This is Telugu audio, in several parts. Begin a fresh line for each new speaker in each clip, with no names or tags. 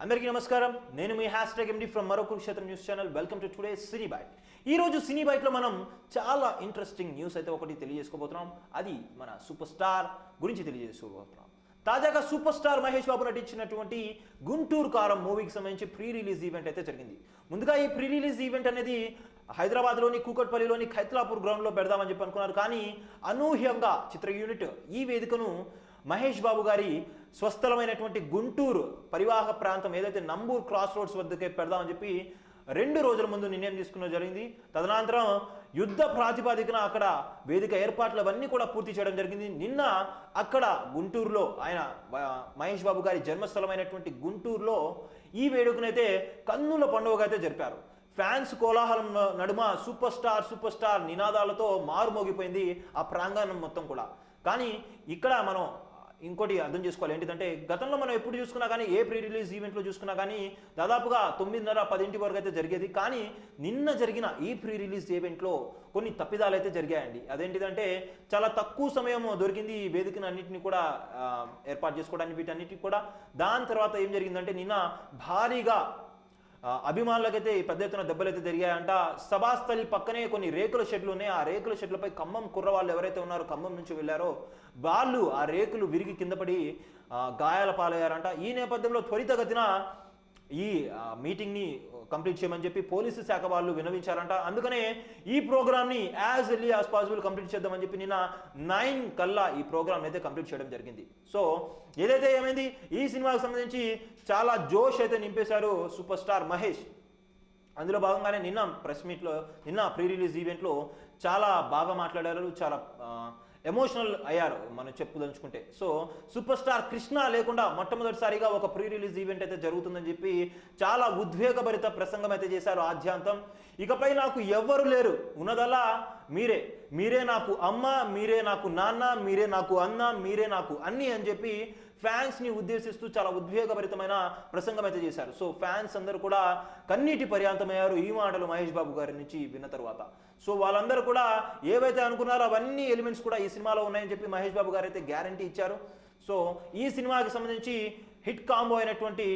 అందరికీ నమస్కారం. నేను మీ #MD ఫ్రమ్ మరో Kurukshetra news channel. Welcome to today cine byte. ఈరోజు సినీ బైట్లో మనం చాలా ఇంట్రెస్టింగ్ న్యూస్ అయితే ఒకటి తెలియజేసుకోబోతున్నాం. అది మన సూపర్ స్టార్ గురించి తెలియజేసుకోబోతున్నాం. తాజాగా సూపర్ స్టార్ మహేష్ బాబు నటించినటువంటి గుంటూరు కారం మూవీకి సంబంధించి ప్రీ రిలీజ్ ఈవెంట్ అయితే జరిగింది. ముందుగా ఈ ప్రీ రిలీజ్ ఈవెంట్ అనేది హైదరాబాద్లోని కూకట్పల్లిలోని ఖైతలాపూర్ గ్రౌండ్లో పెడదామని చెప్పి అనుకున్నారు. కానీ అనూహ్యంగా చిత్ర యూనిట్ ఈ వేదికను మహేష్ బాబు గారి స్వస్థలమైనటువంటి గుంటూరు పరివాహక ప్రాంతం ఏదైతే నంబూర్ క్రాస్ రోడ్స్ వద్దకే పెడదామని చెప్పి 2 రోజుల ముందు నిర్ణయం తీసుకున్న జరిగింది. తదనంతరం యుద్ధ ప్రాతిపదికన అక్కడ వేదిక ఏర్పాట్లు అవన్నీ కూడా పూర్తి చేయడం జరిగింది. నిన్న అక్కడ గుంటూరులో ఆయన మహేష్ బాబు గారి జన్మస్థలమైనటువంటి గుంటూరులో ఈ వేడుకనైతే కన్నుల పండుగగా అయితే జరిపారు. ఫ్యాన్స్ కోలాహలం నడుమ సూపర్ స్టార్ నినాదాలతో మారుమోగిపోయింది ఆ ప్రాంగణం మొత్తం కూడా. కానీ ఇక్కడ మనం ఇంకోటి అర్థం చేసుకోవాలి. ఏంటిదంటే గతంలో మనం ఎప్పుడు చూసుకున్నా కానీ ఏ ప్రీ రిలీజ్ ఈవెంట్లో చూసుకున్నా కానీ దాదాపుగా 9:30-10 వరకు అయితే జరిగేది. కానీ నిన్న జరిగిన ఈ ప్రీ రిలీజ్ ఈవెంట్లో కొన్ని తప్పిదాలు అయితే జరిగాయండి. అదేంటిదంటే చాలా తక్కువ సమయం దొరికింది ఈ వేదికను అన్నింటినీ కూడా ఏర్పాటు చేసుకోవడానికి వీటన్నిటిని కూడా. దాని తర్వాత ఏం జరిగిందంటే నిన్న భారీగా అభిమానులకైతే పెద్ద ఎత్తున దెబ్బలైతే జరిగాయంట. సభాస్థలి పక్కనే కొన్ని రేకుల షెడ్లు ఉన్నాయి. ఆ రేకుల షెడ్లపై ఖమ్మం కుర్రవాళ్ళు ఎవరైతే ఉన్నారో ఖమ్మం నుంచి వెళ్ళారో వాళ్ళు ఆ రేకులు విరిగి కింద పడి గాయాల పాలయ్యారంట. ఈ నేపథ్యంలో త్వరితగతిన ఈ మీటింగ్ని కంప్లీట్ చేయమని చెప్పి పోలీసు శాఖ వాళ్ళు విన్నవించారంట. అందుకనే ఈ ప్రోగ్రామ్ని as early as possible complete చేద్దామని చెప్పి నిన్న 9 కల్లా ఈ ప్రోగ్రామ్ అయితే కంప్లీట్ చేయడం జరిగింది. సో ఏదైతే ఏమైంది ఈ సినిమాకి సంబంధించి చాలా జోష్ అయితే నింపేశారు సూపర్ స్టార్ మహేష్. అందులో భాగంగానే నిన్న ప్రెస్ మీట్లో నిన్న ప్రీ రిలీజ్ ఈవెంట్లో చాలా బాగా మాట్లాడారు, చాలా ఎమోషనల్ అయ్యారు మనం చెప్పుదలుచుకుంటే. సో సూపర్ స్టార్ కృష్ణ లేకుండా మొట్టమొదటిసారిగా ఒక ప్రీ రిలీజ్ ఈవెంట్ అయితే జరుగుతుందని చెప్పి చాలా ఉద్వేగభరిత ప్రసంగం అయితే చేశారు ఆద్యాంతం. ఇకపై నాకు ఎవ్వరు లేరు, ఉన్నదలా మీరే నాకు అమ్మ, మీరే నాకు నాన్న, మీరే నాకు అన్న, మీరే నాకు అన్ని అని చెప్పి ఫ్యాన్స్ని ఉద్దేశిస్తూ చాలా ఉద్వేగభరితమైన ప్రసంగం అయితే చేశారు. సో ఫ్యాన్స్ అందరూ కూడా కన్నీటి పర్యాంతమయ్యారు ఈ మాటలు మహేష్ బాబు గారి నుంచి విన్న తర్వాత. సో వాళ్ళందరూ కూడా ఏవైతే అనుకున్నారో అవన్నీ ఎలిమెంట్స్ కూడా ఈ సినిమాలో ఉన్నాయని చెప్పి మహేష్ బాబు గారు అయితే గ్యారంటీ ఇచ్చారు. సో ఈ సినిమాకి సంబంధించి హిట్ కాంబో అయినటువంటి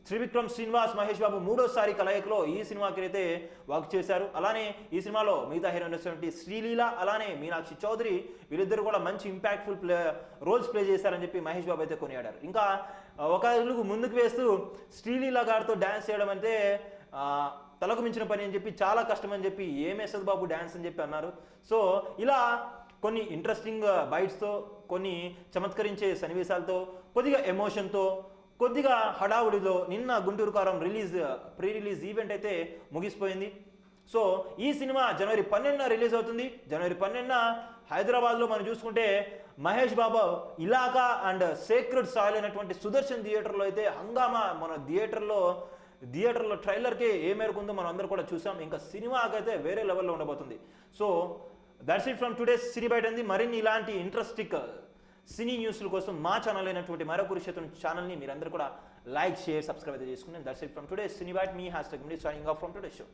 త్రివిక్రమ్ శ్రీనివాస్ మహేష్ బాబు 3వ కలయికలో ఈ సినిమాకి అయితే వర్క్ చేశారు. అలానే ఈ సినిమాలో మిగతా హీరోయిన్ అయినటువంటి శ్రీలీల అలానే మీనాక్షి చౌదరి వీళ్ళిద్దరు కూడా మంచి ఇంపాక్ట్ఫుల్ రోల్స్ ప్లే చేశారని చెప్పి మహేష్ బాబు అయితే కొనియాడారు. ఇంకా ఒక అడుగు ముందుకు వేస్తూ శ్రీలీల గారితో డ్యాన్స్ చేయడం అంటే తలకు మించిన పని అని చెప్పి చాలా కష్టం అని చెప్పి ఏమేసద్ బాబు డ్యాన్స్ అని చెప్పి అన్నారు. సో ఇలా కొన్ని ఇంట్రెస్టింగ్ బైట్స్తో, కొన్ని చమత్కరించే సన్నివేశాలతో, కొద్దిగా ఎమోషన్తో, కొద్దిగా హడావుడిలో నిన్న గుంటూరు కారం ప్రీ రిలీజ్ ఈవెంట్ అయితే ముగిసిపోయింది. సో ఈ సినిమా జనవరి 12న రిలీజ్ అవుతుంది. జనవరి 12న హైదరాబాద్లో మనం చూసుకుంటే Mahesh Babu ఇలాకా and sacred soil అయినటువంటి సుదర్శన్ థియేటర్లో అయితే హంగామా. మన థియేటర్లో ట్రైలర్కి ఏ మేరకు ఉందో మనం అందరూ కూడా చూసాం. ఇంకా సినిమాకైతే వేరే లెవెల్లో ఉండబోతుంది. So that's it from today's cine byte అంది. మరిన్ని ఇలాంటి ఇంట్రెస్టింగ్ సినీ న్యూస్ల కోసం మా ఛానల్ అయినటువంటి మరో కురుక్షేత్రం ఛానల్ని మీరందరూ కూడా లైక్, షేర్, సబ్స్క్రైబ్ అయితే చేసుకుని. That's it from today's cine byte. మీ #MD signing off from today show.